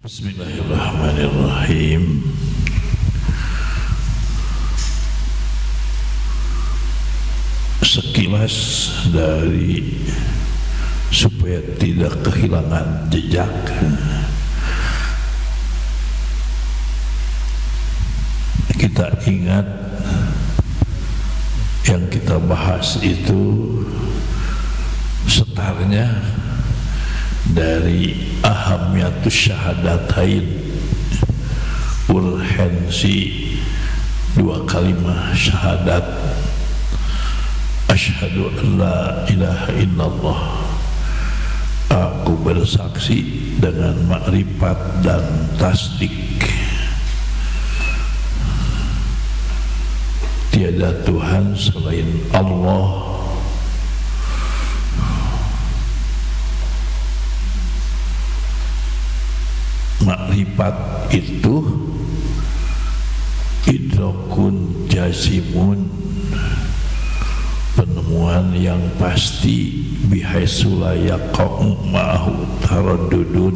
Bismillahirrahmanirrahim. Sekilas dari supaya tidak kehilangan jejak, kita ingat yang kita bahas itu setarnya dari ahamiyatus syahadatain, urgensi dua kalimat syahadat, asyhadu an la ilaha illallah, aku bersaksi dengan makrifat dan tasdik tiada Tuhan selain Allah. Makrifat itu idrakun jasimun, penemuan yang pasti, bihaitsu la yaqa'u ma'ahu taraddudun,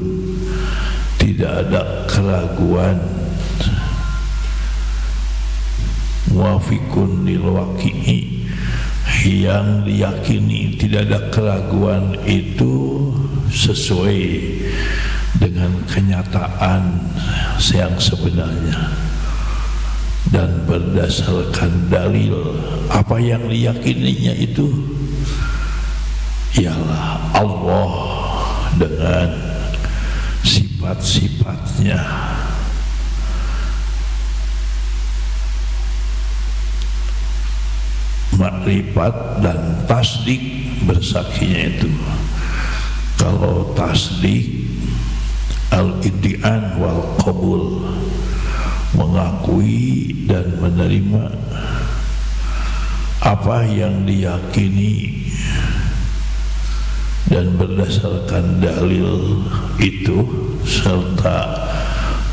tidak ada keraguan, muwafiqun lil waqi'i, yang diyakini tidak ada keraguan itu sesuai dengan kenyataan yang sebenarnya dan berdasarkan dalil. Apa yang diyakininya itu ialah Allah dengan sifat-sifatnya. Makrifat dan tasdik bersaksinya itu. Kalau tasdik al-iddi'an wal qabul, mengakui dan menerima apa yang diyakini dan berdasarkan dalil itu serta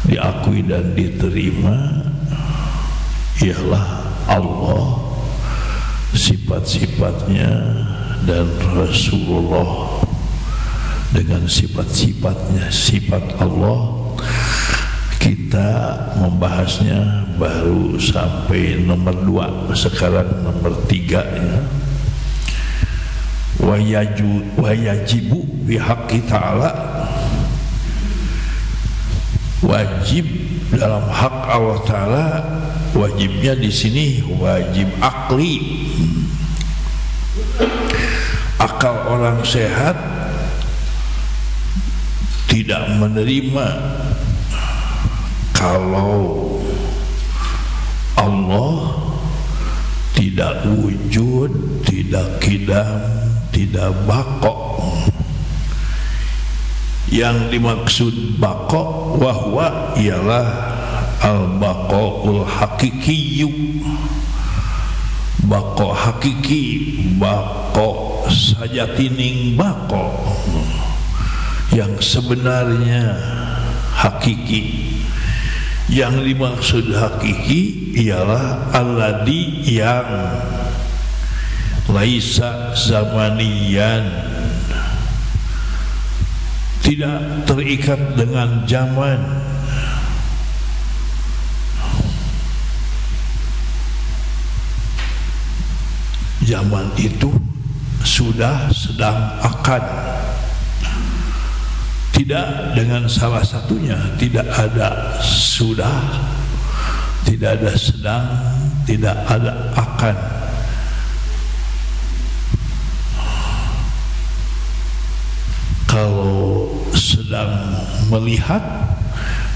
diakui dan diterima ialah Allah, sifat-sifatnya, dan Rasulullah dengan sifat-sifatnya. Sifat Allah kita membahasnya baru sampai nomor 2, sekarang nomor 3 ya. Wayajibu bihaqqi ta'ala, wajib dalam hak Allah Ta'ala. Wajibnya di sini wajib akli, akal orang sehat tidak menerima kalau Allah tidak wujud, tidak qidam, tidak baqo. Yang dimaksud baqo wahwa ialah al-baqaul haqiqiyyu, baqo hakiki, baqo sajatining baqo yang sebenarnya hakiki. Yang dimaksud hakiki ialah alladhi yang laisa zamaniyan, tidak terikat dengan zaman. Zaman itu sudah, sedang, akan, tidak dengan salah satunya. Tidak ada sudah, tidak ada sedang, tidak ada akan. Kalau sedang melihat,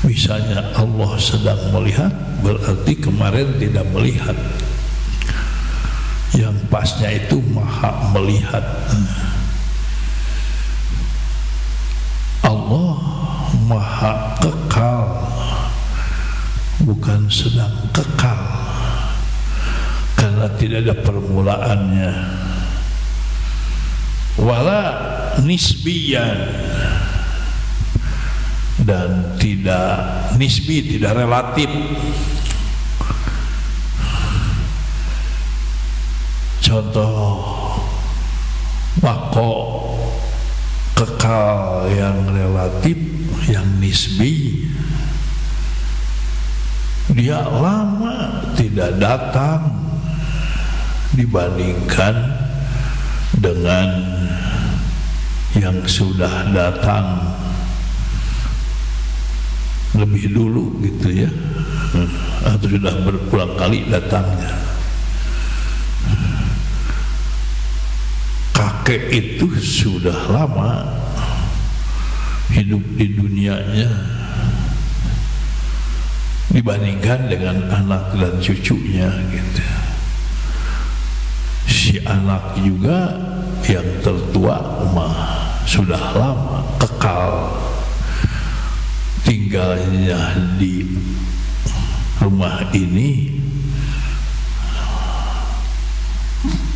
misalnya Allah sedang melihat, berarti kemarin tidak melihat. Yang pasnya itu maha melihat. Allah maha kekal, bukan sedang kekal, karena tidak ada permulaannya. Wala nisbiyan, dan tidak nisbi, tidak relatif. Contoh baqo, kekal yang relatif, yang nisbi, dia lama tidak datang dibandingkan dengan yang sudah datang lebih dulu gitu ya, atau sudah berulang kali datangnya. Kakek itu sudah lama hidup di dunianya dibandingkan dengan anak dan cucunya gitu. Si anak juga yang tertua sudah lama kekal tinggalnya di rumah ini,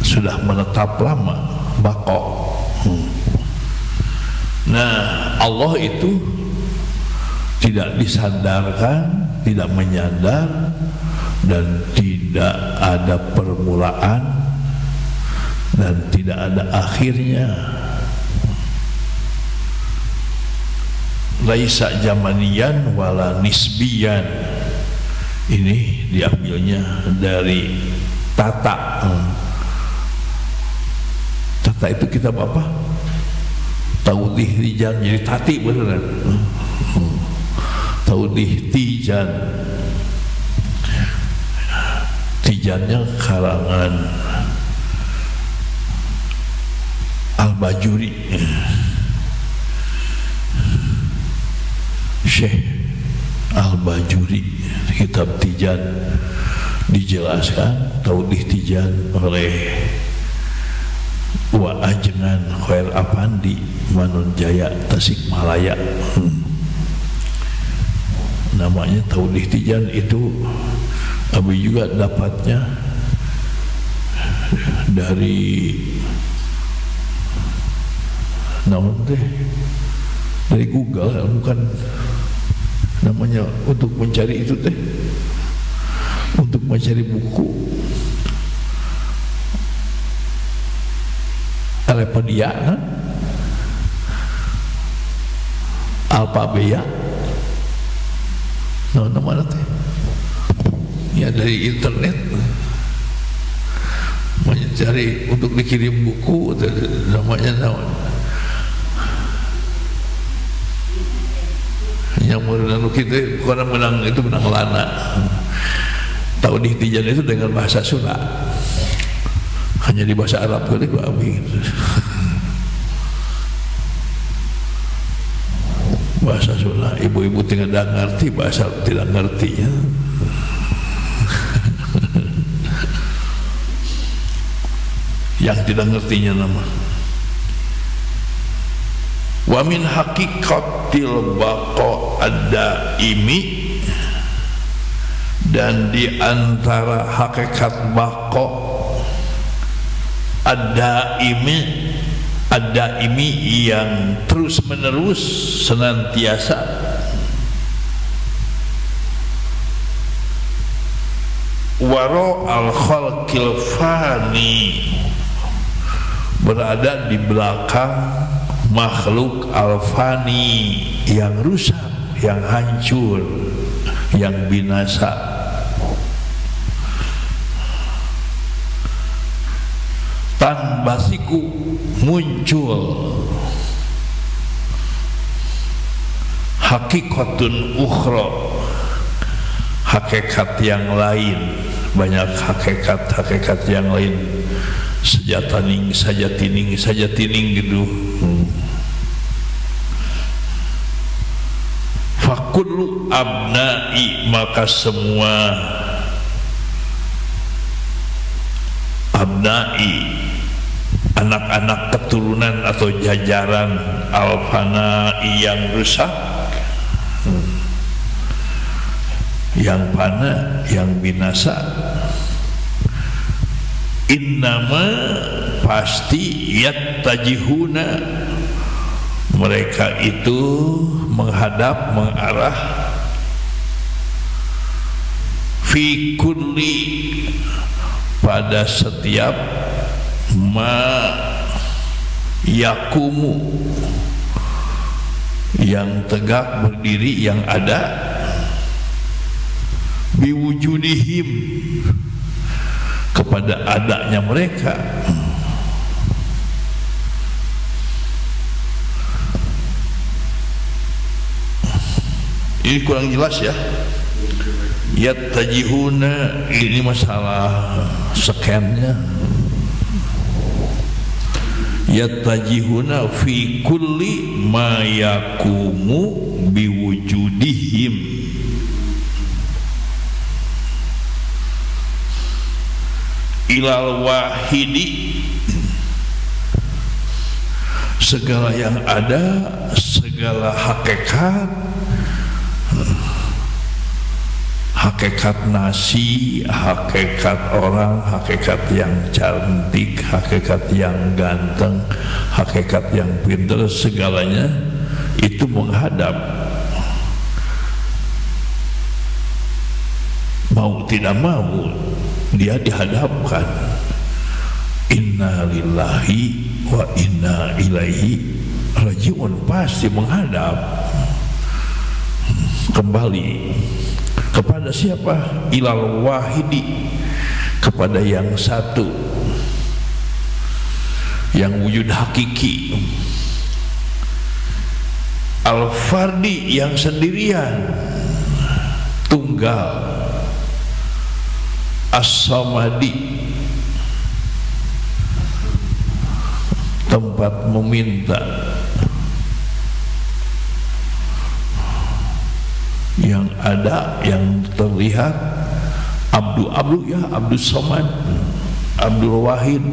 sudah menetap lama, bako. Nah, Allah itu tidak disadarkan, tidak menyadar, dan tidak ada permulaan dan tidak ada akhirnya. Laisa jamaniyan wala nisbiyan. Ini diambilnya dari Tata. Tata itu kitab apa? Taudih Tijan, jadi Tati beneran. Taudih Tijan. Tijannya karangan Al-Bajuri, Syekh Al-Bajuri. Kitab Tijan dijelaskan Taudih Tijan oleh Wa Ajengan Khair Apandi Manunjaya Tasikmalaya. Namanya Taudih Tijan. Itu Abi juga dapatnya dari dari Google, bukan namanya untuk mencari itu teh, untuk mencari buku Alepedia kan, Alpabea, nama teh ya dari internet, mencari untuk dikirim buku namanya yang menang kita bukan menang, itu menang lana. Taudih Tijan itu dengan bahasa Sunda, hanya di bahasa Arab kali Pak Abi. Bahasa Sunda ibu-ibu tidak ngerti, bahasa tidak ngerti ya. Yang tidak ngertinya nama. Wa min haqiqatil baqa ad-daimi, dan di antara hakikat baqa ad-daimi, ad-daimi yang terus menerus senantiasa, waro al-khalqil fani, berada di belakang makhluk al-fani yang rusak, yang hancur, yang binasa. Tanbasiku, muncul hakikatun ukhra, hakikat yang lain. Banyak hakikat-hakikat yang lain, sejatining, sajatining, sajatining gitu. Fakullu abnai, maka semua abnai, anak-anak keturunan atau jajaran al-fanai yang rusak, yang fana, yang binasa, innama pasti yattajihuna, mereka itu menghadap, mengarah, fi kulli, pada setiap ma yakumu, yang tegak berdiri, yang ada, biwujudihim, kepada adanya mereka. Ini kurang jelas ya. Yattajihuna, ini masalah scannya. Yattajihuna fi kulli ma yakumu biwujudihim, ilal wahidi, segala yang ada, segala hakikat, hakikat nasi, hakikat orang, hakikat yang cantik, hakikat yang ganteng, hakikat yang pintar, segalanya itu menghadap. Mau tidak mau dia dihadapkan. Inna lillahi wa inna ilaihi rajiun, pasti menghadap kembali kepada siapa? Ilal wahidi, kepada yang satu, yang wujud hakiki. Al fardi, yang sendirian, tunggal. As-samadi, tempat meminta, yang ada, yang terlihat. Abdu ya, Abdul Somad, Abdul Wahid,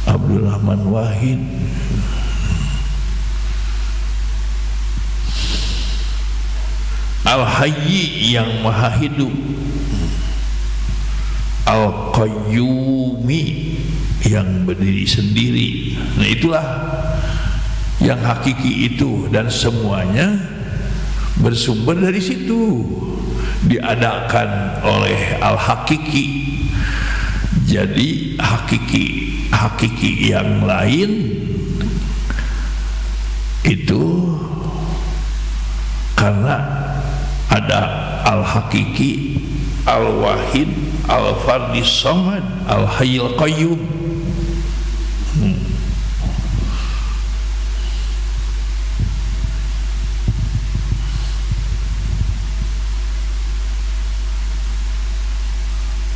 Abdul Rahman Wahid. Al-Hayyi, yang maha hidup. Al-Qayyumi, yang berdiri sendiri. Nah, itulah yang hakiki itu, dan semuanya bersumber dari situ, diadakan oleh Al-Hakiki. Jadi hakiki yang lain itu karena ada Al-Hakiki, Al-Wahid, Al-Fardis Samad, Al-Hayyul Qayyum.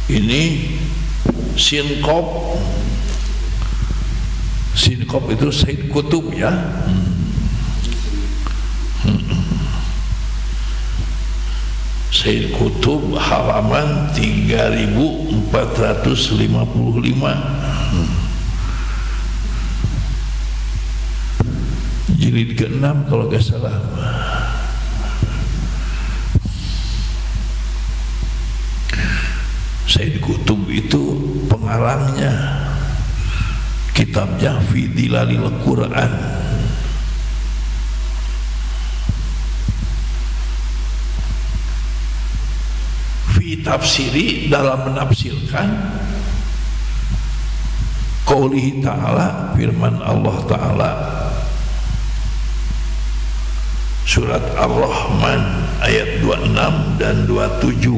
Ini sinkop. Sinkop itu Said Qutb ya. Said Qutb, halaman 3455, jilid ke-6 kalau gak salah. Said Qutb itu pengarangnya kitabnya Fi Dilalil Quran. Tafsiri, dalam menafsirkan qaulihi ta'ala, firman Allah Ta'ala, surat Ar-Rahman ayat 26 dan 27.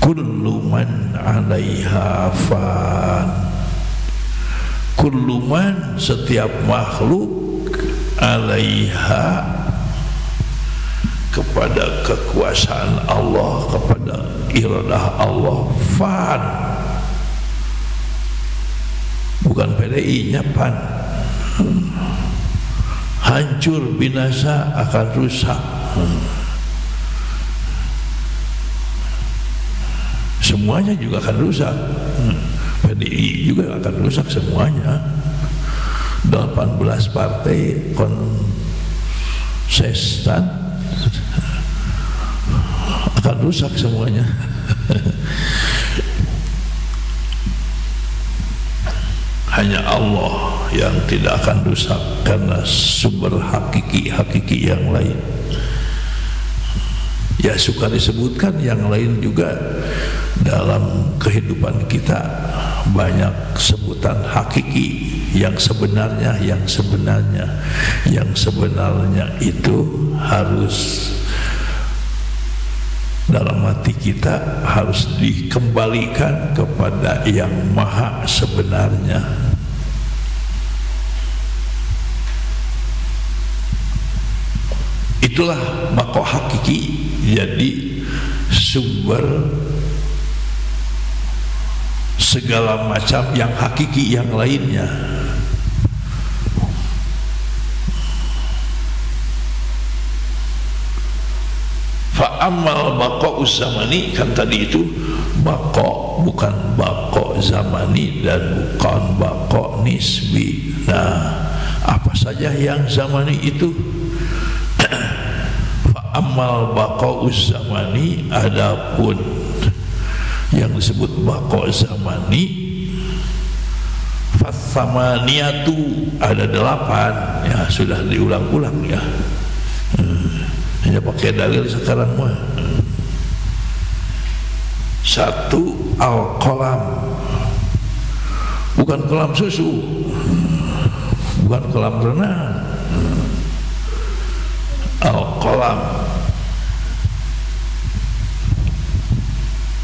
Kullu man 'alaiha fan, kullu man, setiap makhluk, 'alaiha, kepada kekuasaan Allah, kepada iradah Allah, fan, bukan PDI-nya, pan, hancur, binasa, akan rusak. Semuanya juga akan rusak. PDI juga akan rusak semuanya. 18 partai konsisten akan rusak semuanya. Hanya Allah yang tidak akan rusak karena sumber hakiki yang lain. Ya, suka disebutkan yang lain juga dalam kehidupan kita, banyak sebutan hakiki. yang sebenarnya itu harus dalam hati kita harus dikembalikan kepada yang maha sebenarnya. Itulah bako hakiki, jadi sumber segala macam yang hakiki yang lainnya. Fa'amal bako zamani, kan tadi itu bako, bukan bako zamani dan bukan bako nisbi. Nah, apa saja yang zamani itu? Fa'amal bako zamani, adapun yang disebut bako zamani, fatsamaniyatu, ada 8, ya sudah diulang-ulang ya. Hanya pakai dalil sekarang mah. 1 al-qalam, bukan kolam susu, bukan kolam renang. Al-qalam,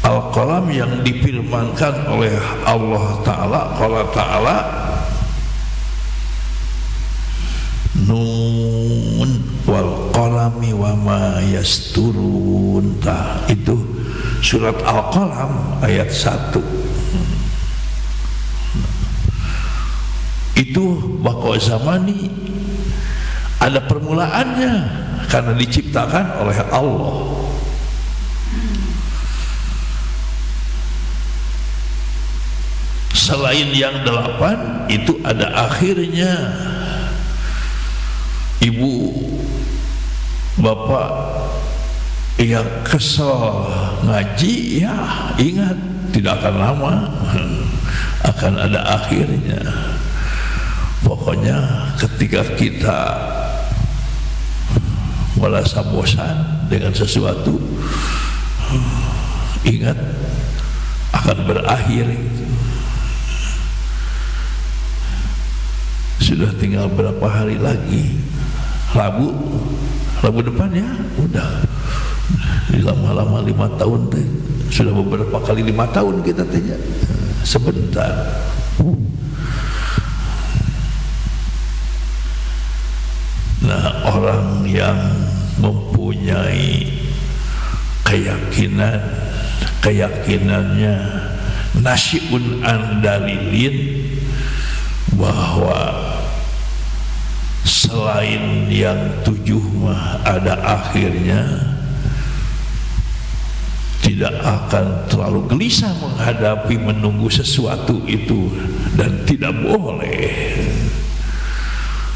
al-qalam yang difirmankan oleh Allah Ta'ala, qala Ta'ala, nun wal qalami wa ma yasturun. Itu surat Al-Qalam ayat 1. Itu bako zamani, ada permulaannya karena diciptakan oleh Allah. Selain yang 8 itu ada akhirnya. Ibu bapak yang kesel ngaji, ya ingat, tidak akan lama akan ada akhirnya. Pokoknya ketika kita merasa bosan dengan sesuatu, ingat akan berakhir. Sudah tinggal berapa hari lagi? Rabu depan ya, udah lama-lama 5 tahun teh. Sudah beberapa kali 5 tahun kita tanya, sebentar. Nah, orang yang mempunyai keyakinannya nasyun an dalilin, bahwa selain yang 7 mah ada akhirnya, tidak akan terlalu gelisah menghadapi menunggu sesuatu itu, dan tidak boleh,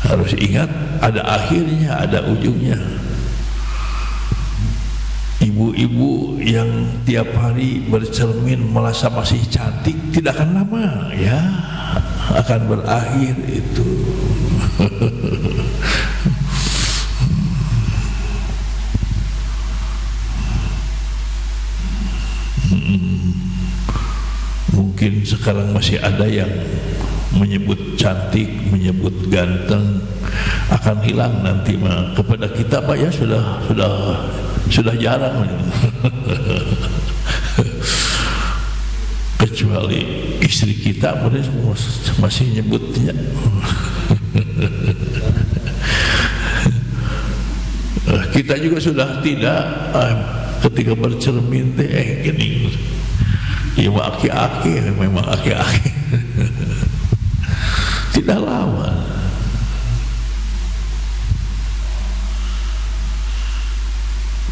harus ingat ada akhirnya, ada ujungnya. Ibu-ibu yang tiap hari bercermin merasa masih cantik, tidak akan lama ya akan berakhir itu. Mungkin sekarang masih ada yang menyebut cantik, menyebut ganteng, akan hilang nanti mah. Kepada kita Pak ya sudah jarang. Kecuali istri kita masih nyebutnya. Kita juga sudah tidak, ketika bercermin gini, ya aki-aki, memang aki-aki. Tidak lama.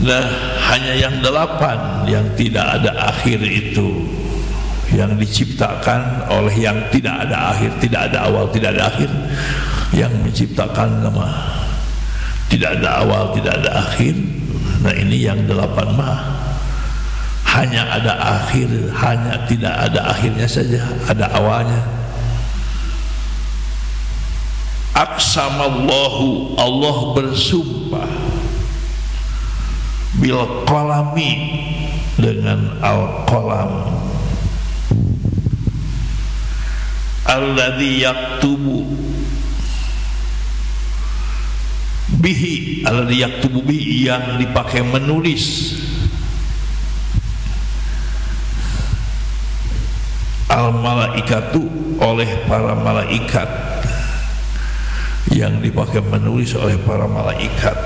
Nah, hanya yang 8 yang tidak ada akhir itu, yang diciptakan oleh yang tidak ada akhir, tidak ada awal, tidak ada akhir. Yang menciptakan nama tidak ada awal, tidak ada akhir. Nah, ini yang 8 mah hanya ada akhir, hanya tidak ada akhirnya saja, ada awalnya. Aqsamallahu, Allah bersumpah, bil qalami, dengan al-qalam. alladzi yaktubu bihi, alladzi yaktubu bihi, yang dipakai menulis, al malaikatu, oleh para malaikat, yang dipakai menulis oleh para malaikat.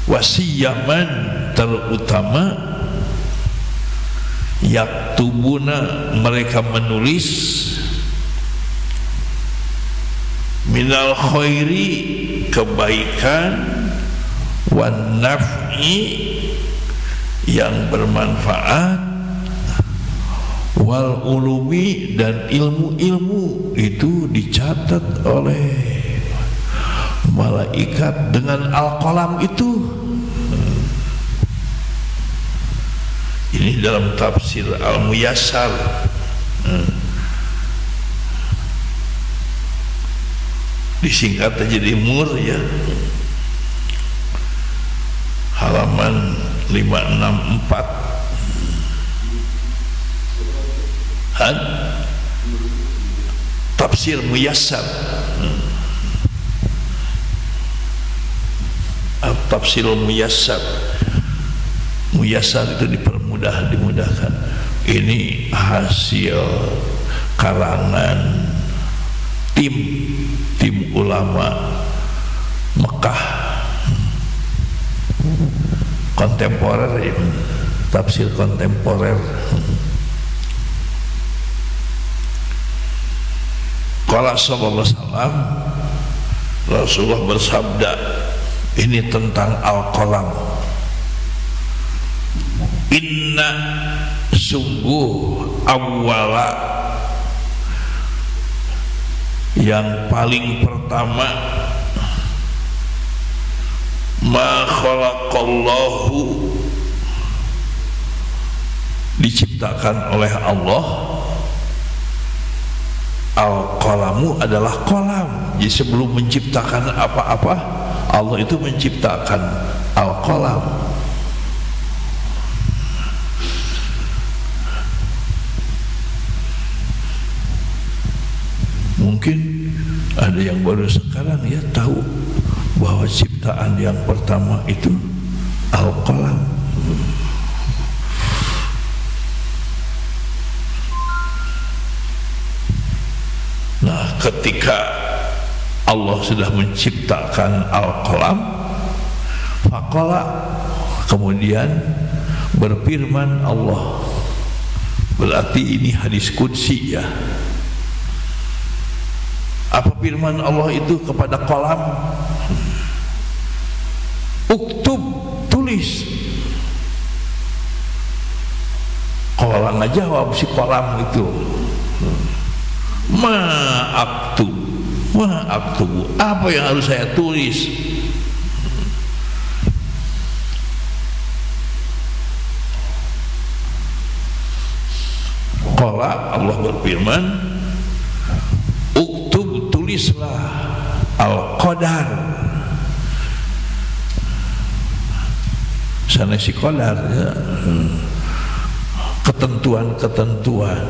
Wasiyaman, terutama yaktubuna, mereka menulis, minal khairi, kebaikan, wan naf'i, yang bermanfaat, wal ulumi, dan ilmu-ilmu itu dicatat oleh malaikat dengan al-qalam itu. Ini dalam tafsir Al-Muyassar. Disingkat aja di Mur ya, halaman 564. Tafsir Muyassar. Tafsir Muyassar. Muyassar itu dipermudah, dimudahkan. Ini hasil karangan tim ulama Mekah kontemporer ya, tafsir kontemporer. Qala sallallahu alaihi wasallam, Rasulullah bersabda, ini tentang al-qalam. Inna, sungguh, awwala, yang paling pertama, ma khalaqallahu, diciptakan oleh Allah, al-qalamu, adalah qalam. Jadi sebelum menciptakan apa-apa, Allah itu menciptakan al-qalam. Mungkin ada yang baru sekarang ya tahu bahwa ciptaan yang pertama itu al-qalam. Nah, ketika Allah sudah menciptakan al-qalam, faqala, kemudian berfirman Allah. Berarti ini hadis qudsi ya. Apa firman Allah itu kepada qalam? Uktub, tulis. Qalam aja jawab si qalam itu. Ma aktubu, apa yang harus saya tulis? Qala, Allah berfirman, uktub, tulislah al-qadar. Sana si qadar ya. Ketentuan-ketentuan.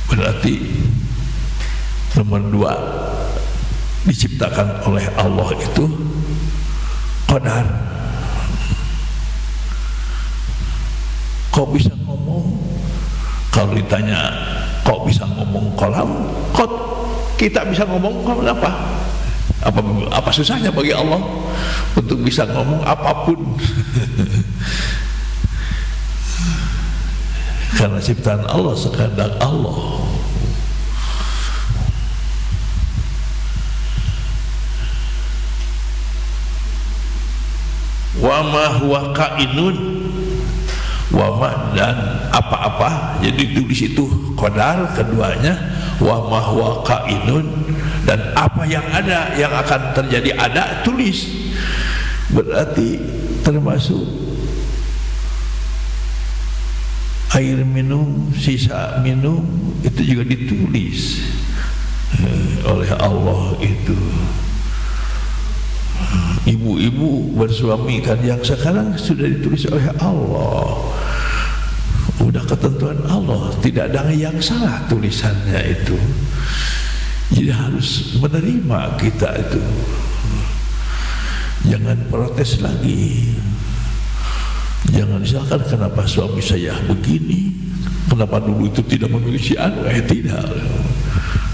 Berarti nomor 2 diciptakan oleh Allah itu qadar. Kok bisa ngomong? Kalau ditanya kok bisa ngomong qalam, kok kita bisa ngomong qalam apa? Apa susahnya bagi Allah untuk bisa ngomong apapun? Karena ciptaan Allah sekadar Allah. Wa ma huwa kainun, wa ma, dan apa-apa. Jadi tulis itu qadar, keduanya wa ma huwa kainun, dan apa yang ada, yang akan terjadi ada, tulis. Berarti termasuk air minum, sisa minum itu juga ditulis oleh Allah itu. ibu-ibu bersuami kan yang sekarang sudah ditulis oleh Allah, udah ketentuan Allah, tidak ada yang salah tulisannya itu. Jadi harus menerima kita itu, jangan protes lagi, jangan misalkan kenapa suami saya begini, kenapa dulu itu tidak memilih si anu, tidak,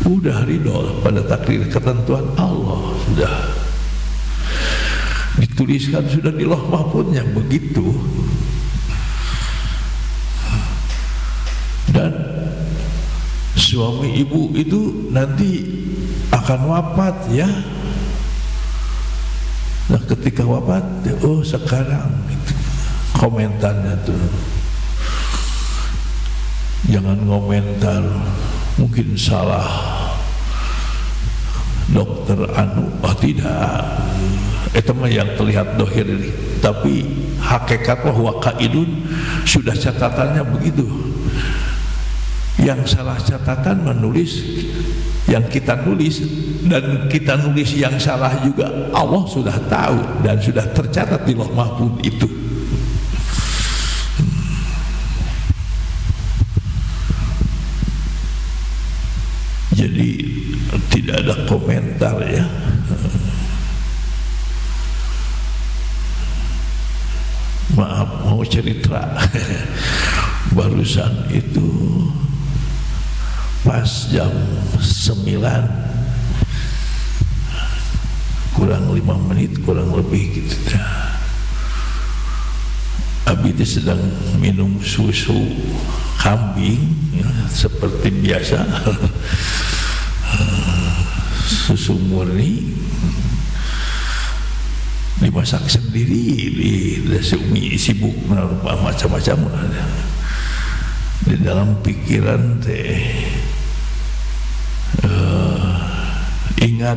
udah ridho pada takdir ketentuan Allah, sudah dituliskan, sudah di Lauh Mahfuznya begitu. Dan suami ibu itu nanti akan wafat ya. Nah ketika wafat, oh sekarang gitu, komentarnya tuh jangan komentar mungkin salah dokter anu, oh tidak, itu mah yang terlihat dohir ini, tapi hakikat bahwa kaidun sudah catatannya begitu. Yang salah catatan menulis yang kita nulis, dan kita nulis yang salah juga Allah sudah tahu dan sudah tercatat di Lauh Mahfuz itu. Jadi tidak ada komentar ya. Maaf mau cerita barusan itu pas jam 9 kurang 5 menit kurang lebih gitu, Abi itu sedang minum susu kambing ya, seperti biasa susu murni dimasak sendiri di Umi sibuk macam-macam di dalam pikiran teh ingat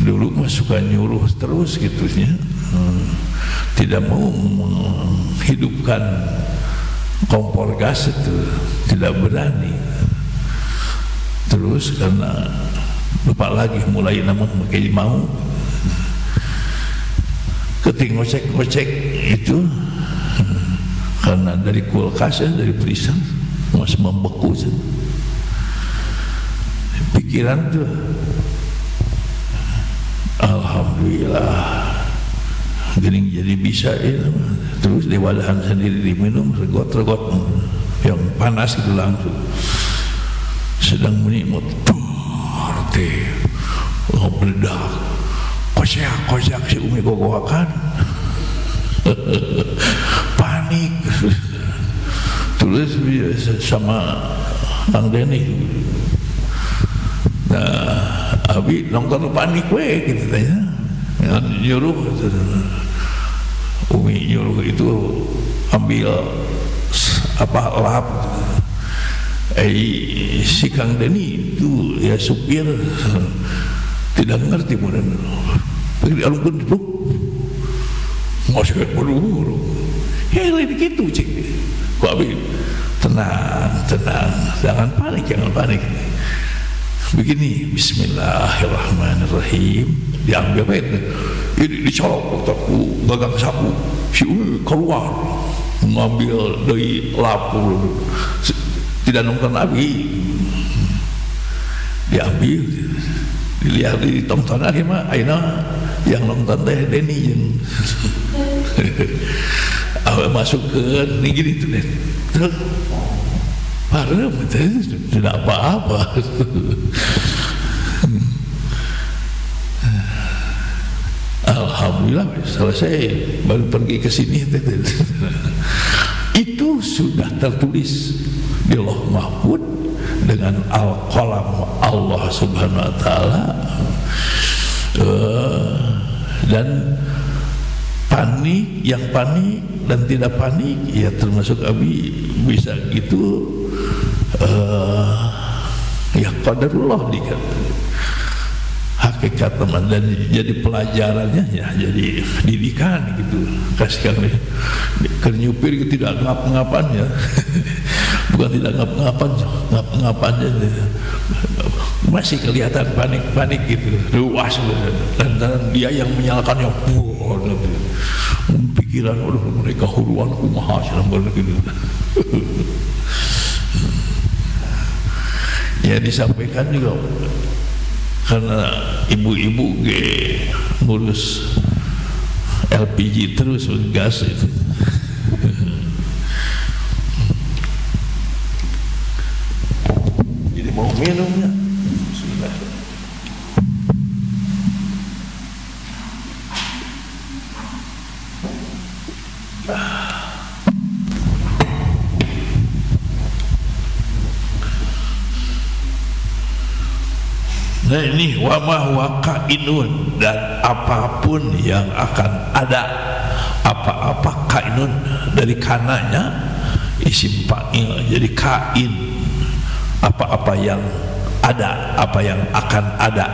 dulu mah suka nyuruh terus gitu ya, tidak mau menghidupkan kompor gas itu, tidak berani. Terus karena lupa lagi mulai nama kayak mau keting ngocek itu karena dari kulkas ya, dari freezer masih membeku pikiran tuh. Alhamdulillah gini jadi bisa ya. Terus di wadahan sendiri diminum regot-regot yang panas itu langsung sedang menikmat teh meledak kocak si Umi gogoakan panik. Terus sama Kang Deni, nah Abi nongkrong panik we gitu tanya, nyuruh Umi nyuruh itu ambil apa lap, si Kang Deni itu ya supir tidak ngerti kemudian dialungkan dulu masih buru-buru lain gitu cik. Kok Abi tenang jangan panik begini, bismillahirrahmanirrahim, diambil itu dicolok kotakku gagang sapu, si Umi keluar mengambil dari lapur, tidak nonton Abi, diambil dilihat di tontonan mah aina yang nonton teh Deni yang masuk ke nih gini tuh deh, terus parah tidak apa-apa. Alhamdulillah selesai, baru pergi ke sini itu sudah tertulis di Lauh Mahfuz dengan al-qalam Allah Subhanahu wa taala. Dan panik, yang panik dan tidak panik ya termasuk Abi bisa gitu, ya qadarullah dikata hakikat teman, dan jadi pelajarannya ya jadi didikan gitu, kasih kami kernyupir gitu, tidak ngap-ngapan ya bukan tidak ngap-ngapan aja masih kelihatan panik-panik gitu, luas, dan dia yang menyalakannya, pikiran udah mereka huruan kumaha gitu. Ya disampaikan juga karena ibu-ibu ngurus LPG terus gas itu. Jadi mau minumnya. Nah ini wama kainun, dan apapun yang akan ada, apa-apa kainun dari kananya isim fa'il jadi kain, apa-apa yang ada, apa yang akan ada,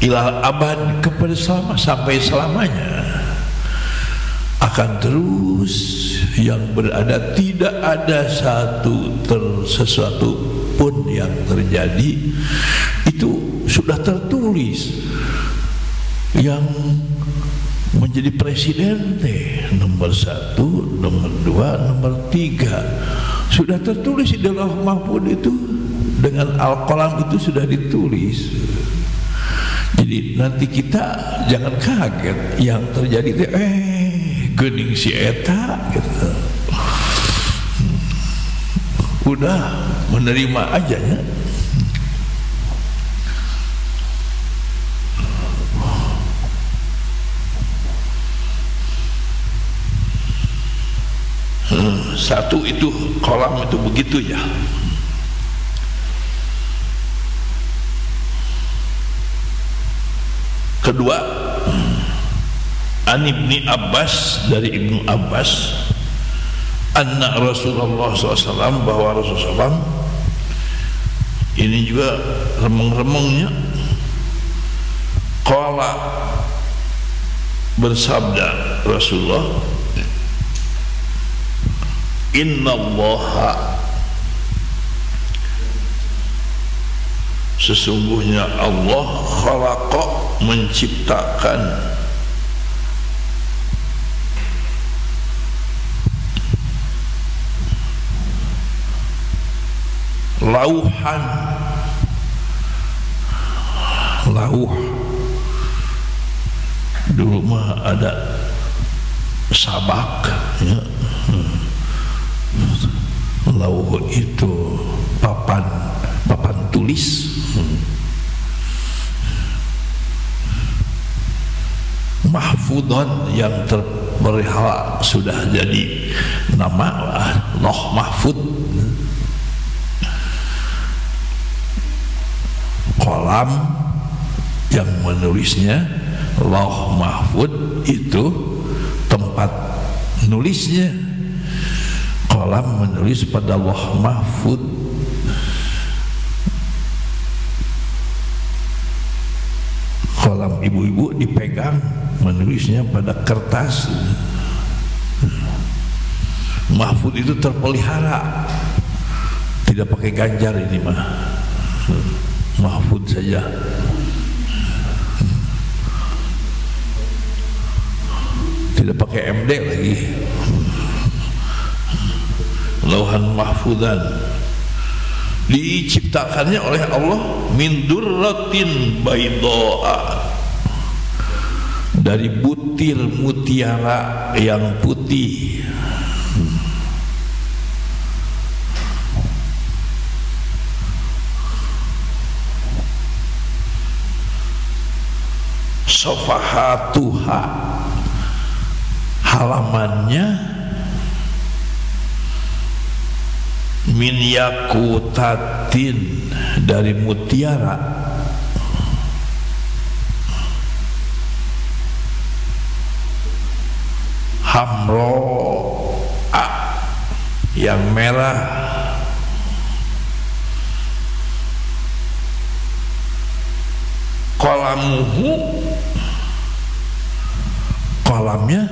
ilal abad, kepada selama, sampai selamanya akan terus yang berada, tidak ada sesuatu pun yang terjadi itu sudah tertulis. Yang menjadi presiden nomor 1, nomor 2, nomor 3 sudah tertulis di Lauh Mahfuz itu, dengan Al-Qalam itu sudah ditulis. Jadi nanti kita jangan kaget yang terjadi itu geuning si eta gitu. Udah menerima aja ya. Satu itu kolam itu begitu ya. Kedua, An Ibni Abbas, dari Ibnu Abbas, anna Rasulullah SAW, bahwa Rasulullah SAW, ini juga remeng-remengnya, qala, bersabda Rasulullah, innallaha, sesungguhnya Allah, khalaqa, menciptakan, lauhan, lauh, dulu mah ada sabak ya. Lauh itu papan tulis. Mahfudon, yang terpelihara, sudah jadi nama Lauh Mahfud. Kolam yang menulisnya, Lauh Mahfud itu tempat nulisnya. Kolam menulis pada Lauh Mahfud. Kolam ibu-ibu dipegang, menulisnya pada kertas. Mahfud itu terpelihara, tidak pakai ganjar ini mah, Mahfud saja. Tidak pakai MD lagi. Lauhan mahfudan, diciptakannya oleh Allah min durratin baydoa, dari butir mutiara yang putih. Sofahatuha, halamannya min yakutatin, dari mutiara. Hamro, yang merah. Qalamuhu, kolamnya,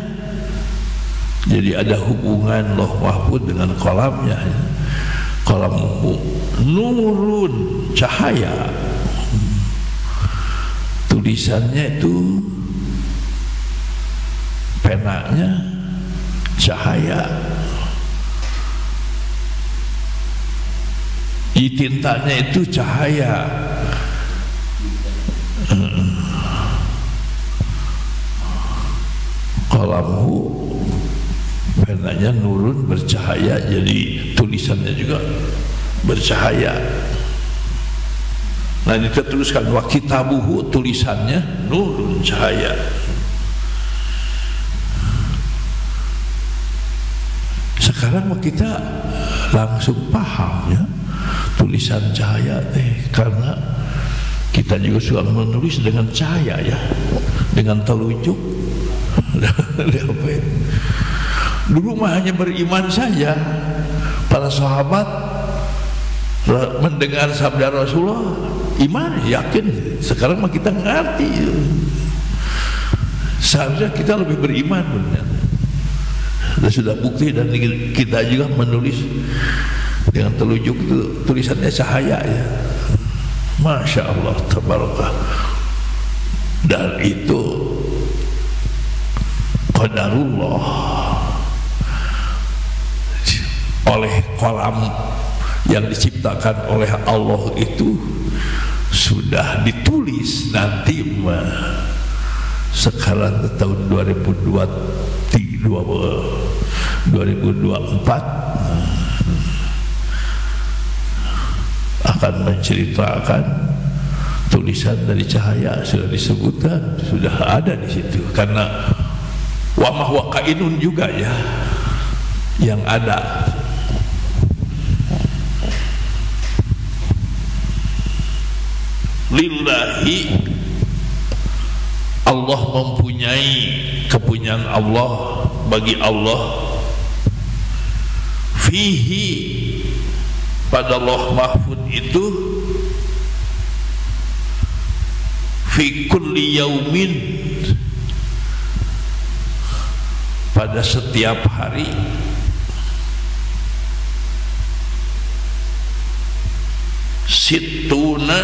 jadi ada hubungan Lauh Mahfud dengan kolamnya. Qalamuhu nurun, cahaya. Tulisannya itu, penanya cahaya, tintanya itu cahaya. Qalamuhu, penanya nurun, bercahaya, jadi tulisannya juga bercahaya. Nah, kita tuliskan wa kitabuhu, tulisannya nurun, cahaya. Sekarang kita langsung paham ya, tulisan cahaya karena kita juga suka menulis dengan cahaya ya, dengan telunjuk. Dulu mah hanya beriman saja. Para sahabat mendengar sabda Rasulullah, iman, yakin. Sekarang mah kita ngerti. Seharusnya kita lebih beriman benar. Dan sudah bukti, dan kita juga menulis dengan telunjuk itu, tulisannya cahaya ya. Masya Allah, tabarakah. Dan itu qadarullah, oleh kolam yang diciptakan oleh Allah itu sudah ditulis nanti sekarang tahun 2024 akan menceritakan tulisan dari cahaya, sudah disebutkan, sudah ada di situ. Karena wa ma huwa kainun juga ya yang ada. Lillahi, Allah mempunyai, kepunyaan Allah, bagi Allah, fihi, pada Allah mahfud itu, fi kulli yaumin, pada setiap hari, situna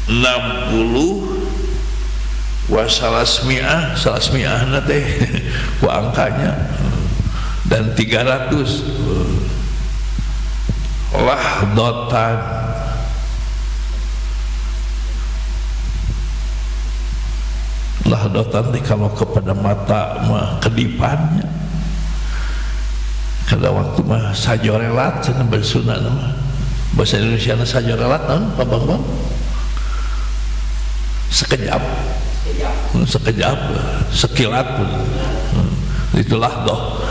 60 wasalasmi'ah, salasmi'ah nate ku angkanya, dan 300 lahdotan, lahdotan kalau kepada mata mah kedipannya, kada waktu mah sajorelat cenah bersuna mah bahasa Indonesia na sajorelat naon Pak Bambang? Sekejap, sekejap, sekilat pun, itulah doh.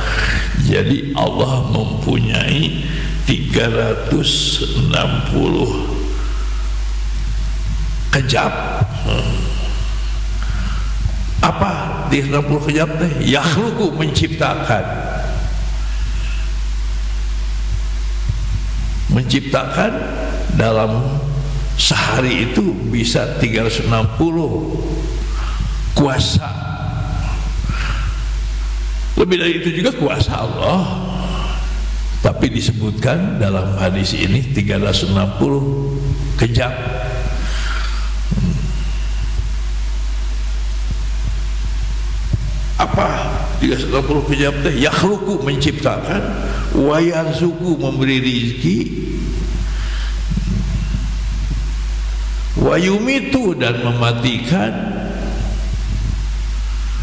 Jadi Allah mempunyai 360 kejap. Apa di 60 kejap teh? Yakhluqu, menciptakan, menciptakan dalam sehari itu bisa 360 kuasa. Lebih dari itu juga kuasa Allah, tapi disebutkan dalam hadis ini 360 kejap. Apa 360 kejap teh? Yakhluqu, menciptakan, wa yarzuqu, memberi rezeki, wa yumitu, dan mematikan,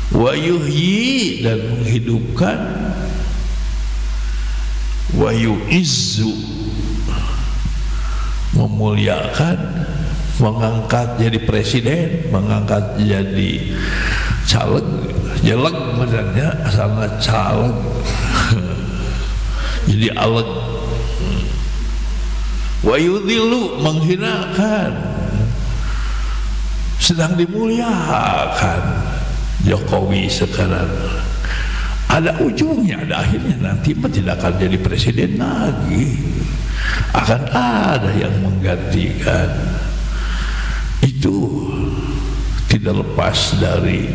wa yuhyi, dan menghidupkan, wa yu'izzu, memuliakan, mengangkat jadi presiden, mengangkat jadi caleg, jelek maksudnya asalnya caleg jadi aleg, wa yudhillu, menghinakan, sedang dimuliakan. Jokowi sekarang ada ujungnya, ada akhirnya, nanti mah tidak akan jadi presiden lagi, akan ada yang menggantikan. Itu tidak lepas dari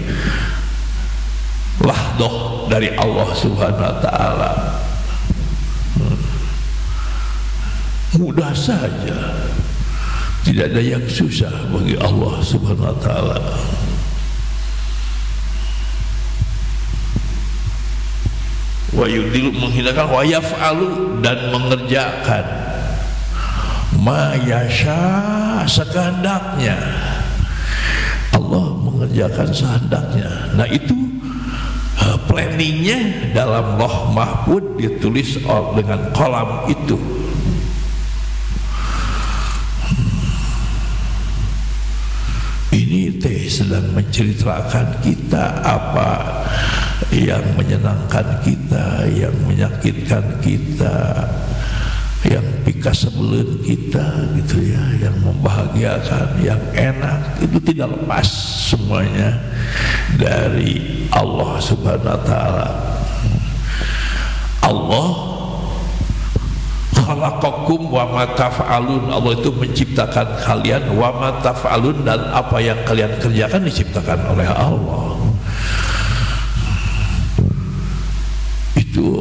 lahdoh dari Allah Subhanahu wa ta'ala. mudah saja, tidak ada yang susah bagi Allah Subhanahu wa taala. Wa yudilu, menghinakan, wa yaf'alu, dan mengerjakan ma yasha, sekehendaknya. Allah mengerjakan sehendaknya. Nah itu planningnya dalam Lauh Mahfuz ditulis dengan kolam itu. Ini teh sedang menceritakan kita apa yang menyenangkan kita, yang menyakitkan kita, yang pikas sebelum kita gitu ya, yang membahagiakan, yang enak, itu tidak lepas semuanya dari Allah Subhanahu wa taala. Allah khalaqakum wa ma taf'alun, Allah itu menciptakan kalian, wa ma taf'alun, dan apa yang kalian kerjakan diciptakan oleh Allah. Itu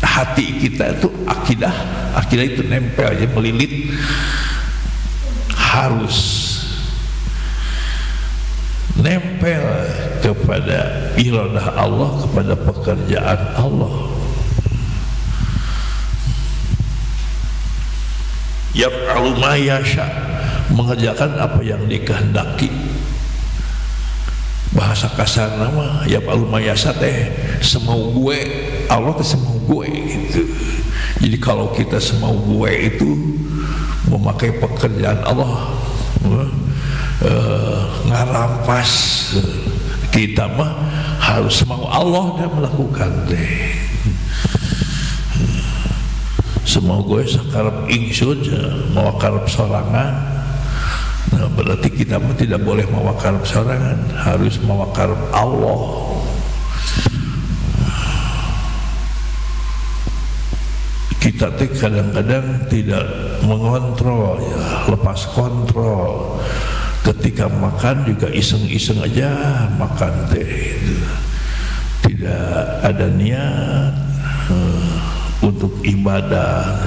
hati kita itu akidah itu nempel aja, melilit, harus nempel kepada iradah Allah, kepada pekerjaan Allah. Yaf'alu ma yasha, mengerjakan apa yang dikehendaki. Bahasa kasar nama yaf'alu ma yasha teh semau gue, Allah teh semau gue gitu. Jadi kalau kita semau gue itu memakai pekerjaan Allah, ngarampas, kita mah harus mau Allah dan melakukan deh. Semau gue sakarep ingsun, mau karep sorangan. Nah, berarti kita mah tidak boleh mau karep sorangan, harus mau karep Allah. Kita teh kadang-kadang tidak mengontrol ya, lepas kontrol. Ketika makan juga iseng-iseng aja makan teh, tidak ada niat untuk ibadah,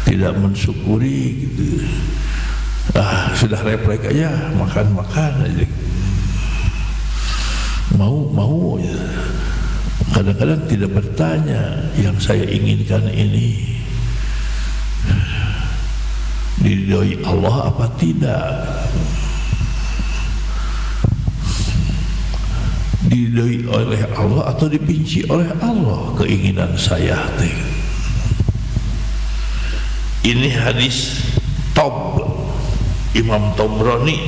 tidak mensyukuri gitu. Sudah refleks aja, makan aja, mau ya. Kadang-kadang tidak bertanya yang saya inginkan ini diridhoi Allah apa tidak, diridhoi oleh Allah atau dibenci oleh Allah keinginan saya teh. Ini hadis Tob, Imam Tobroni,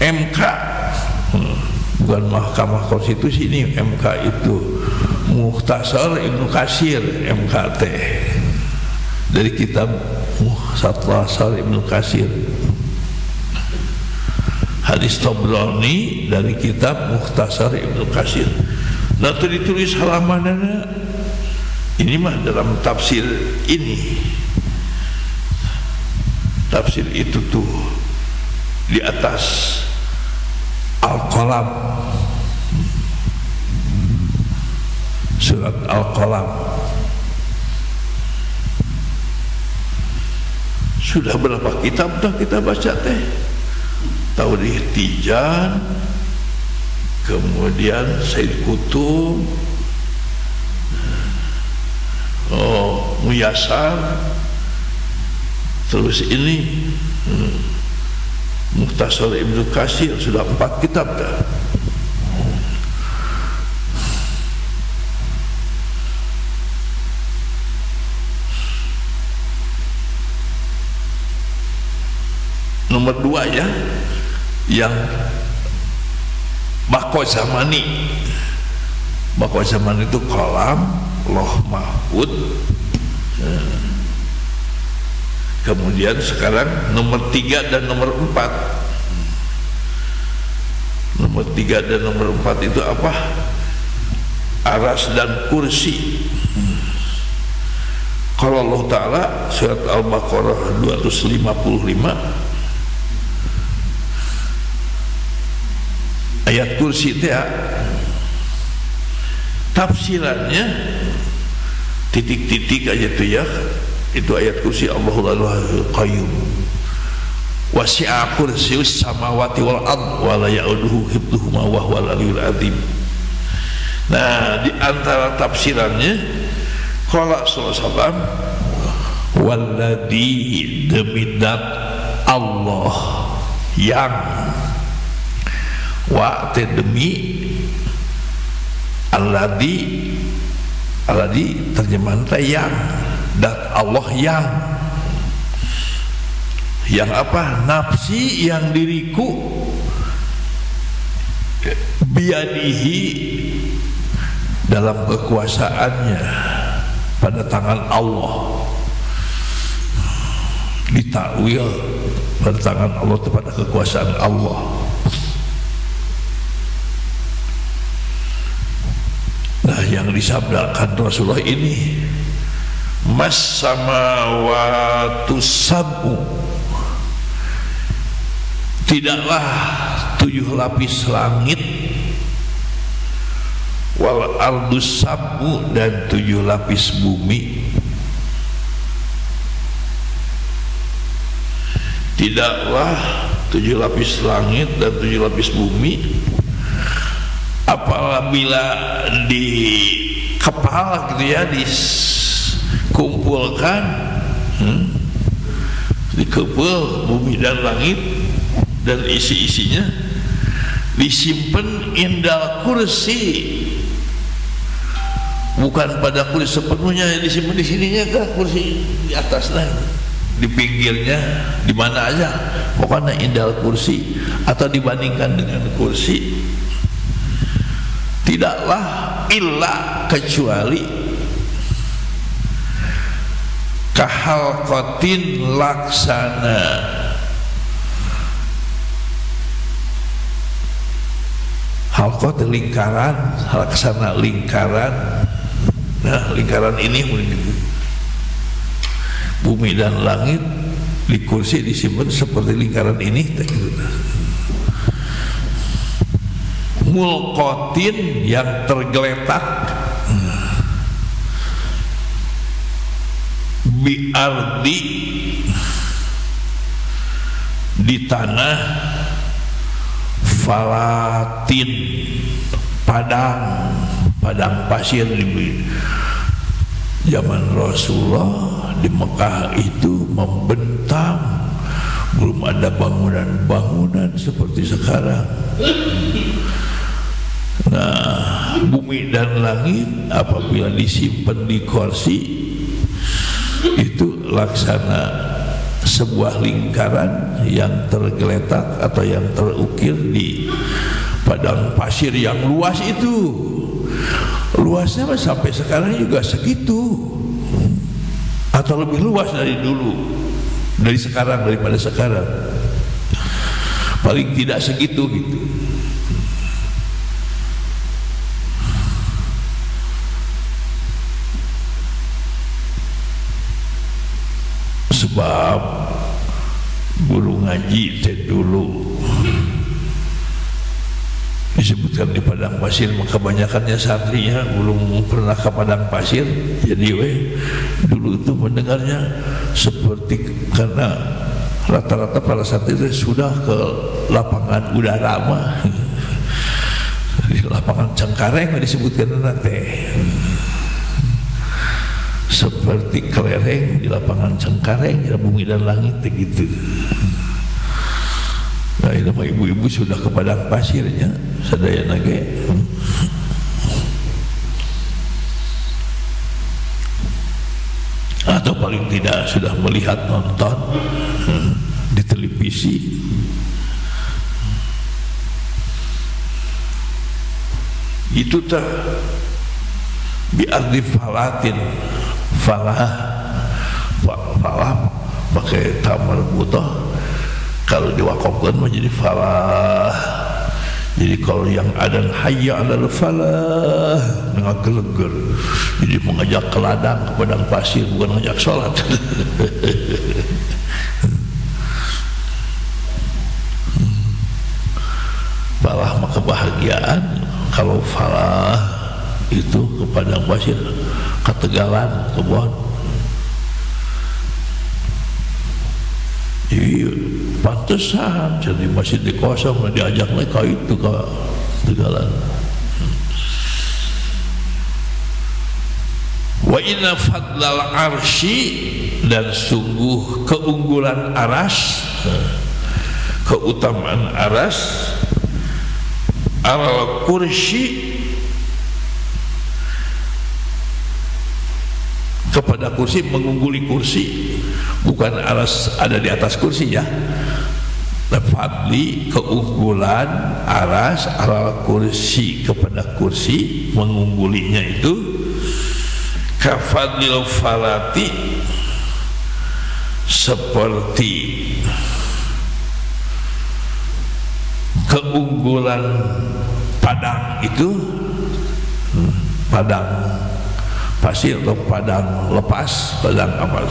MK, bukan Mahkamah Konstitusi, ini MK itu Mukhtasar Ibnu Katsir, MKT, dari kitab Mukhtasar Ibnu Katsir. Hadis Tobroni dari kitab Mukhtasar Ibnu Katsir. Nah itu ditulis halamannya, ini mah dalam tafsir ini. Tafsir itu tuh di atas Al-Qalam, surat Al-Qalam. Sudah berapa kitab dah kita baca teh? Taurih Tijan, kemudian Said Qutub, Muyassar, terus ini Mukhtasar Ibnu Katsir, sudah 4 kitab dah. Nomor 2 ya, yang Baqo Zamani. Baqo Zamani itu kolam Lauh Mahfuz. Kemudian sekarang nomor 3 dan nomor 4. Nomor 3 dan nomor 4 itu apa? Aras dan kursi. Kalau Allah Ta'ala surat Al-Baqarah 255 ayat kursi itu ya, tafsirannya titik-titik aja tuh ya, itu ayat kursi Allahul Qayyum. Wasi'a kursiyyus samawati wal ard wa la ya'uduhu hifdhuhuma wa huwal aliyyul azim. Nah, di antara tafsirannya qala sallallahu alaihi wasallam, walladzi demi zat Allah yang, wa demi alladzi terjemahan yang, dat Allah yang apa? Nafsi, yang diriku, biadihi, dalam kekuasaannya, pada tangan Allah, ditakwil pada tangan Allah, pada kekuasaan Allah. Nah, yang disabdakan Rasulullah ini, mas samawatu sab'u, tidaklah 7 lapis langit, wal ardus sab'u, dan 7 lapis bumi, tidaklah 7 lapis langit dan 7 lapis bumi apabila di kepala gitu ya, dikumpulkan, dikepul bumi dan langit dan isi-isinya, disimpan indal kursi, bukan pada kursi sepenuhnya disimpan di sininya, ke kursi di atasnya, di pinggirnya, di mana aja, pokoknya indal kursi, atau dibandingkan dengan kursi, tidaklah illa kecuali kahalqatin laksana, halqat lingkaran, laksana lingkaran. Nah, lingkaran ini bumi dan langit di kursi disimpan seperti lingkaran ini, mulqatin, yang tergeletak, bi ardi, di tanah, falatin, padang pasir. Di zaman Rasulullah di Mekah itu membentang, belum ada bangunan-bangunan seperti sekarang. Nah, bumi dan langit apabila disimpan di kursi itu laksana sebuah lingkaran yang tergeletak atau yang terukir di padang pasir yang luas itu. Luasnya sampai sekarang juga segitu, atau lebih luas dari dulu, daripada sekarang, paling tidak segitu gitu. Sebab guru ngaji dulu disebutkan di padang pasir, maka kebanyakannya santrinya belum pernah ke padang pasir. Jadi dulu itu mendengarnya seperti, karena rata-rata para santri sudah ke lapangan udara mah, di lapangan Cengkareng disebutkan nanti, seperti kelereng di lapangan Cengkareng, ya, bumi dan langit begitu. Nah, ini mah ibu-ibu sudah ke padang pasirnya, sadaya nage. Atau paling tidak sudah melihat, nonton di televisi. Itu tak bi ardi falatin, falah pakai tamar butoh. Kalau diwakafkan menjadi falah. Jadi kalau yang ada hayya 'alal falah, ngageleger. Jadi mengajak ke ladang, ke padang pasir, bukan mengajak sholat. Falah mah kebahagiaan. Kalau falah itu ke padang pasir, Ketegalan, Kebon. Iya, pantesan jadi masjid di kosong diajak mereka itu ke Tegalan. Wa inna fadlal arsy, dan sungguh keunggulan aras, keutamaan aras, al kursi, kepada kursi, mengungguli kursi, bukan aras ada di atas kursi ya. Fadli, keunggulan aras, al kursi, kepada kursi, mengunggulinya itu kafadlil falati, seperti keunggulan padang itu, padang pasir atau padang lepas, padang apa,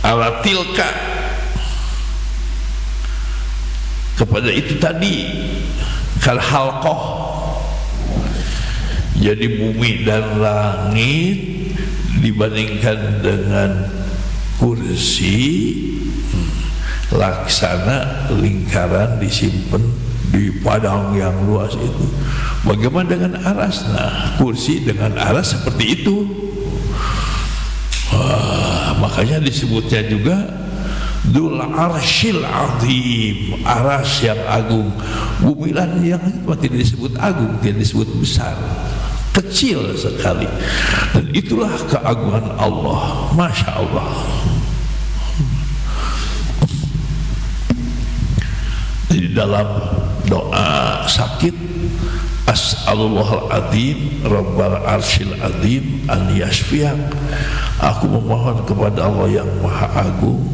ala tilka, kepada itu tadi, kal halqah, jadi bumi dan langit dibandingkan dengan kursi, laksana lingkaran disimpan di padang yang luas itu. Bagaimana dengan aras? Nah, kursi dengan aras seperti itu. Makanya disebutnya juga Dzul Arsyil Azim, aras yang agung. Bumi langit yang tidak disebut agung, tidak disebut besar, kecil sekali. Dan itulah keagungan Allah. Masya Allah. Di dalam doa sakit, as'alullahal adzim rabbal arsyil adzim an yashfiyak, aku memohon kepada Allah yang maha agung,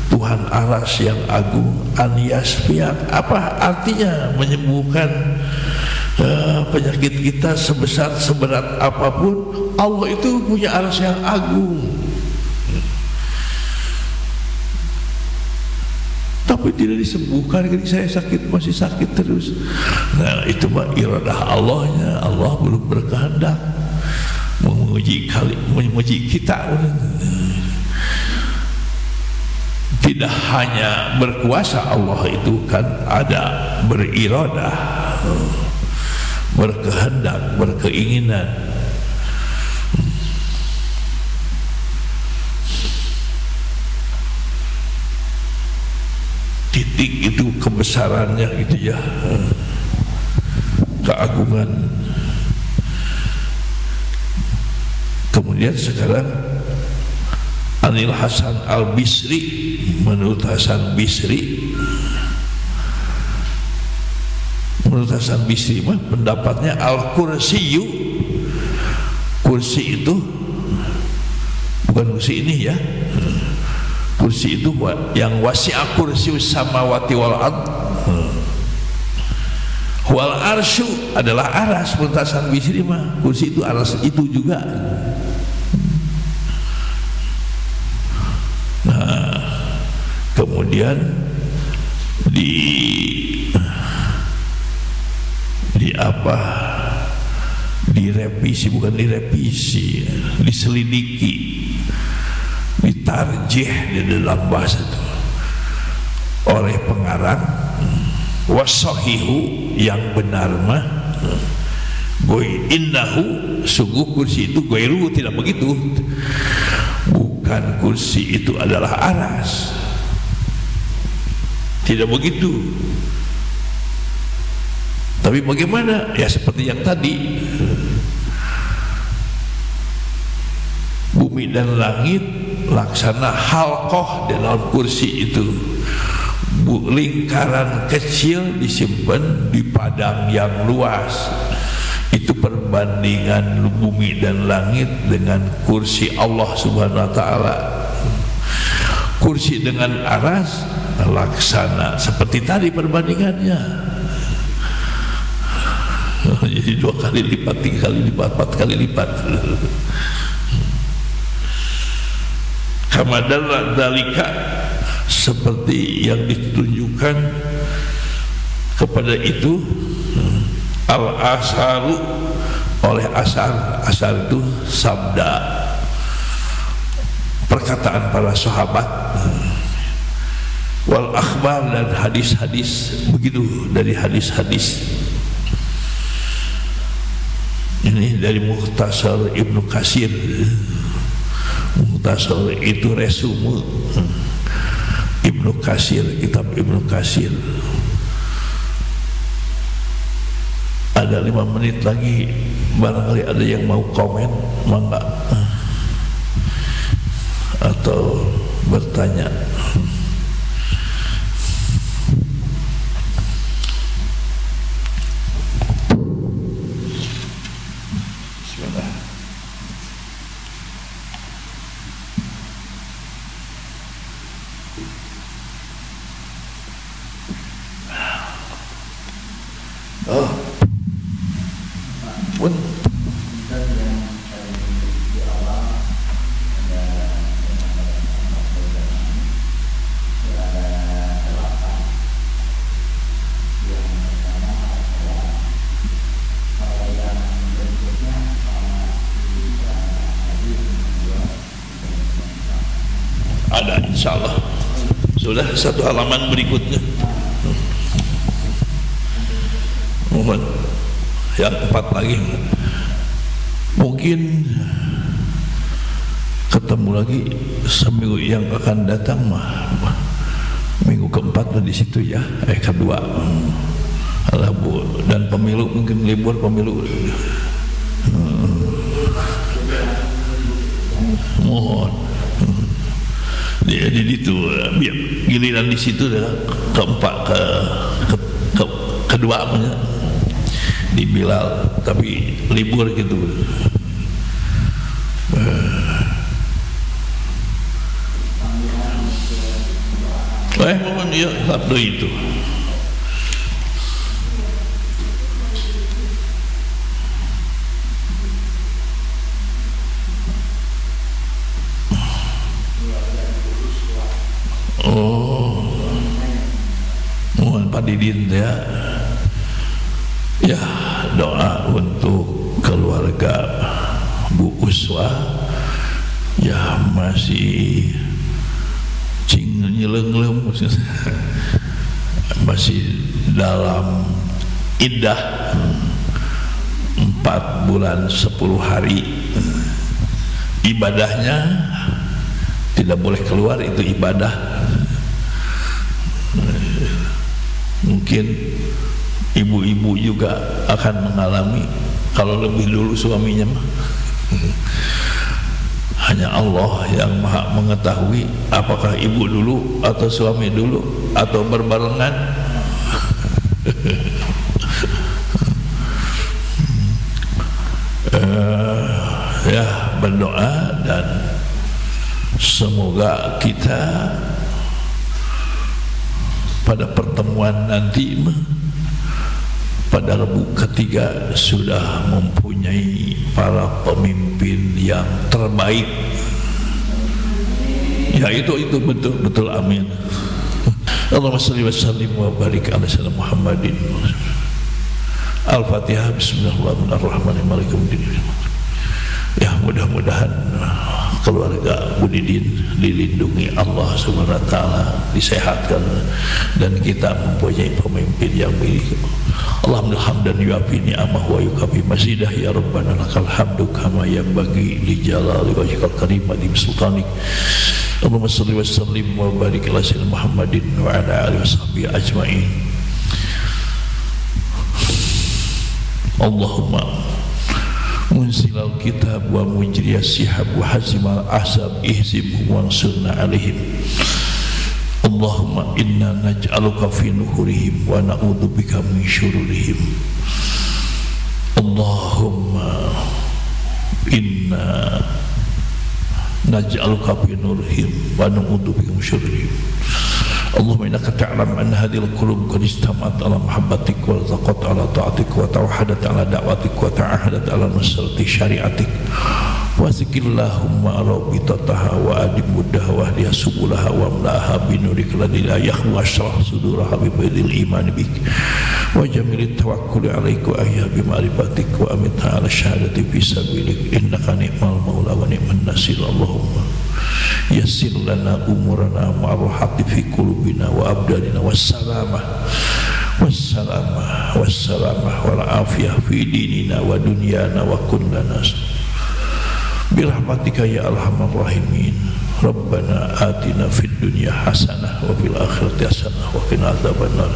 Tuhan aras yang agung, an yashfiyak, apa artinya? Menyembuhkan penyakit kita sebesar seberat apapun. Allah itu punya aras yang agung, tapi tidak disembuhkan. Jadi saya sakit, masih sakit terus. Nah, itu mah iradah Allahnya. Allah belum berkehendak menguji kita. Tidak hanya berkuasa, Allah itu kan ada beriradah, berkehendak, berkeinginan. Titik itu kebesarannya gitu ya, keagungan. Kemudian sekarang Anil Hasan Al-Bisri, menurut Hasan Bisri, mah pendapatnya al-kursiyu, kursi itu bukan kursi ini ya, kursi itu yang wasi'a kursius samawati wal ard, wal arsyu adalah aras. Menurut Hasan Bisri mah kursi itu aras itu juga. Nah, kemudian direvisi, bukan direvisi, diselidiki, ditarjih di dalam bahasa itu oleh pengarang. Wasahihu, yang benar mah innahu, sungguh kursi itu goiru, tidak begitu. Bukan kursi itu adalah aras, tidak begitu. Tapi bagaimana? Ya seperti yang tadi, bumi dan langit laksana halqah dalam kursi itu, lingkaran kecil disimpan di padang yang luas. Itu perbandingan bumi dan langit dengan kursi Allah Subhanahu wa ta'ala. Kursi dengan aras laksana seperti tadi perbandingannya. Jadi 2 kali lipat, 3 kali lipat, 4 kali lipat. Kamadalla dalika, seperti yang ditunjukkan kepada itu al-asaru, oleh asar. Asar itu sabda, perkataan para sahabat, wal akhbar, dan hadis-hadis. Begitu dari hadis-hadis. Ini dari Mukhtasar Ibnu Katsir. Mukhtasar itu resume Ibnu Katsir, kitab Ibnu Katsir. Ada 5 menit lagi, barangkali ada yang mau komen, mangga, atau bertanya. Oh, pun ada, insyaallah. Sudah satu halaman berikutnya. Mohon yang 4 lagi, mungkin ketemu lagi seminggu yang akan datang mah, minggu keempat di situ ya, kedua. Alah Bu, dan pemilu mungkin libur pemilu. Mohon di itu biar giliran di situ keempat kedua di Bilal, tapi libur gitu. Mohon ya sabda itu. Oh, mohon Pak Didin ya, doa untuk keluarga Bu Uswah ya, masih nyeleng-leng, masih dalam iddah 4 bulan 10 hari. Ibadahnya tidak boleh keluar, itu ibadah. Mungkin ibu-ibu juga akan mengalami, kalau lebih dulu suaminya mah. Hanya Allah yang maha mengetahui apakah ibu dulu atau suami dulu atau berbarengan. Ya, berdoa dan semoga kita pada pertemuan nanti pada Rabu ketiga sudah mempunyai para pemimpin yang terbaik. Ya, itu betul, amin. Allahumma shalli wa sallim wa barik ala sayyidina Muhammadin. Al-Fatihah. Bismillahirrahmanirrahim. Ya, mudah-mudahan keluarga Bu Didin dilindungi Allah Subhanahu wa taala, disehatkan, dan kita mempunyai pemimpin yang baik. Allahumma hamdan yuafi ni'amah wa yukafi mazidah ya rabbana lakal hamdu kama yanbaghi li jalali wajhikal karim wa sultanik. Allahumma shalli wa sallim wa barik ala sayyidina Muhammadin wa ala alihi washabihi ajmain. Allahumma munsilal kitab wa mujriyas sihab wa hazimal ahzab ihzibhum wa ansurna alaihim. Allahumma inna naj'aluka fi nuhurihim wa na'udzubika min syururihim. Allahumma inna naj'aluka fi nurihim wa na'udzubika min syururihim. Allahumma innaka ta'lam anna hadhil qulub qad istama'at ala mahabbatik wa zaqat ala ta'atik wa tawhadat ala da'watik wa ta'ahadat ala nusrati syariatik wa zikillahumma rabitataha wa adim muddaha wa ahliha subulaha wa amlaha binurika ladila yahwa ashrah suduraha bibadil iman bik wa jamilit tawakkuli alaika ayya bi ma'rifatik wa amitna ala syahadati fi sabilik innaka ni'mal maula wa ni'man nasir. Allahumma yassir lana umurana ma'ruhati fi qulubina wa abdanina wassalamah wal afiyah fi dinina wa dunyana wa kullana birahmatika ya arhamar rahimin. Rabbana atina fid dunya hasanah wa fil akhirati hasanah wa qina adzabannar.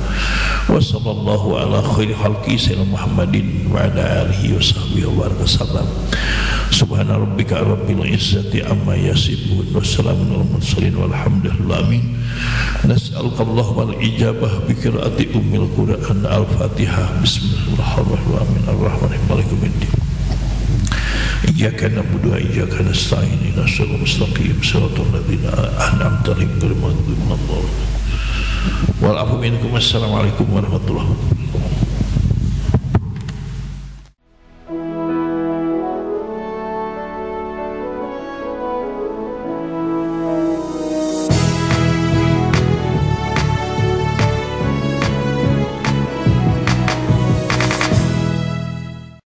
Wa sallallahu ala khairi khalqi sayyidina Muhammadin wa ala alihi wa sahbihi wa sallam. Subhana rabbika rabbil izzati amma yasifun wa salamun alal mursalin walhamdulillahi amin. Nas'aluka Allahumma al-ijabah bi qiraati ummil Qur'an al-Fatihah. Bismillahirrahmanirrahim. Ar-Rahmanir Rahim. Iyyaka na'budu wa iyyaka nasta'in. Ihdinas siratal mustaqim. Shiratal ladzina an'amta 'alaihim ghairil maghdubi 'alaihim wal 'afwi minkum. Assalamualaikum warahmatullahi wabarakatuh.